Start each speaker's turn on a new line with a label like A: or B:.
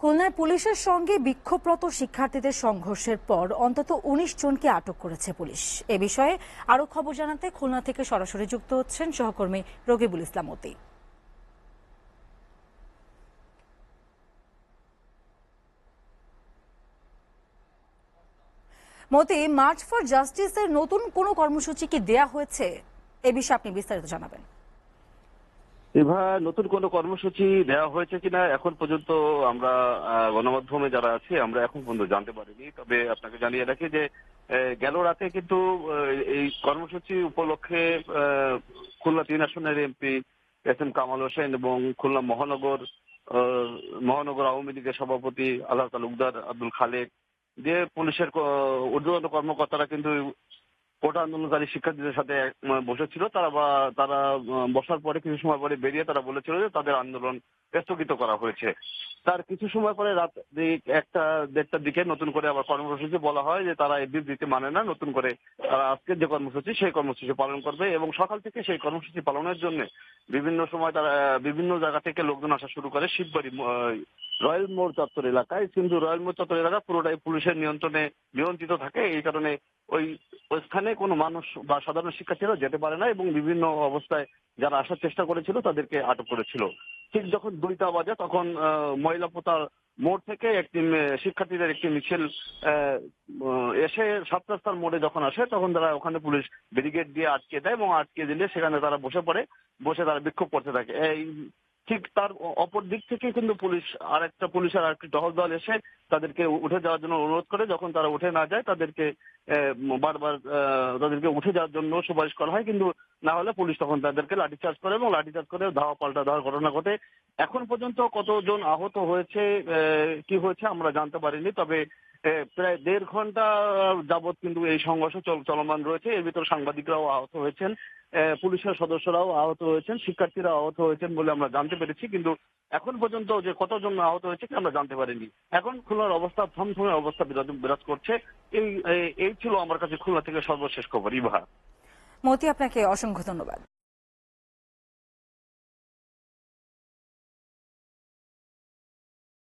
A: খুলনায় পুলিশের সঙ্গে বিক্ষোভরত শিক্ষার্থীদের সংঘর্ষের পর অন্তত ১৯ জনকে আটক করেছে পুলিশ। এ বিষয়ে আরো খবর জানাতে খুলনা থেকে সরাসরি যুক্ত হচ্ছেন সহকর্মী রকিবুল ইসলাম অতি। মতি, মার্চ ফর জাস্টিসের নতুন কোনো কর্মসূচি কি দেয়া হয়েছে? এ বিষয়ে আপনি বিস্তারিত জানাবেন।
B: এবার নতুন কোনো কর্মসূচি দেওয়া হয়েছে কিনা এখন পর্যন্ত আমরা গণমাধ্যমে যারা আছি আমরা এখন পর্যন্ত জানতে পারিনি। তবে আপনাকে জানিয়ে রাখি যে গেল রাতে কিন্তু এই কর্মসূচি উপলক্ষে খুলনা ৩ আসনের MP S M Kamal Hossain এবং খুলনা মহানগর আওয়ামী লীগের সভাপতি আল্লাহ তালুকদার আব্দুল খালেক দিয়ে পুলিশের ঊর্ধ্বতন কর্মকর্তারা কিন্তু কোটা আন্দোলনকারী শিক্ষার্থীদের সাথে বসেছিল। তারা বসার পরে কিছু সময় পরে বেরিয়ে তারা বলেছিল যে তাদের আন্দোলন স্থগিত করা হয়েছে। তার কিছু সময় পরে রাত ১টা-১.৫টার দিকে নতুন করে আবার কর্মসূচি বলা হয় যে তারা এই বিবৃতি মানে না, নতুন করে তারা আজকের যে কর্মসূচি সেই কর্মসূচি পালন করবে এবং সকাল থেকে সেই কর্মসূচি পালনের জন্য বিভিন্ন সময় তারা বিভিন্ন জায়গা থেকে লোকজন আসা শুরু করে শিববাড়ি রয়্যাল মোড় চত্বর এলাকায়। কিন্তু রয়্যাল মোড় চত্বর এলাকা পুরোটাই পুলিশের নিয়ন্ত্রিত থাকে। এই কারণে ওই স্থানে কোনো মানুষ বা সাধারণ শিক্ষার্থীরা যেতে পারে না এবং বিভিন্ন অবস্থায় যারা আসার চেষ্টা করেছিল তাদেরকে আটক করেছিল। ঠিক যখন ২টা বাজে তখন ময়লাপোতা মোড় থেকে একটি শিক্ষার্থীদের একটি মিছিল এসে ৭ রাস্তার মোড়ে যখন আসে তখন তারা ওখানে পুলিশ ব্যারিকেড দিয়ে আটকে দেয় এবং আটকে দিলে সেখানে তারা বসে তারা বিক্ষোভ করতে থাকে। ঠিক তার অপর দিক থেকে কিন্তু পুলিশের আরেকটি টহল দল এসে তাদেরকে উঠে যাওয়ার জন্য অনুরোধ করে। যখন তারা উঠে না যায় তাদেরকে বারবার তাদেরকে উঠে যাওয়ার জন্য সুপারিশ করা হয়, কিন্তু না হলে পুলিশ তখন তাদেরকে লাঠিচার্জ করে এবং লাঠিচার্জ করে ধাওয়া পাল্টা ধাওয়ার ঘটনা ঘটে। এখন পর্যন্ত কতজন আহত হয়েছে কি হয়েছে আমরা জানতে পারিনি। তবে প্রায় ১.৫ ঘন্টা যাবৎ কিন্তু এই সংঘর্ষ চলমান রয়েছে। এর ভিতর সাংবাদিকরাও আহত হয়েছেন, পুলিশের সদস্যরাও আহত হয়েছেন, শিক্ষার্থীরা আহত হয়েছেন বলে আমরা জানতে পেরেছি। কিন্তু এখন পর্যন্ত যে কতজন আহত হয়েছে আমরা জানতে পারিনি। এখন খুলনার অবস্থা থমথমে অবস্থা বিরাজ করছে। এই ছিল আমার কাছে খুলনা থেকে সর্বশেষ খবর। ইভা।
A: মতি, আপনাকে অসংখ্য ধন্যবাদ।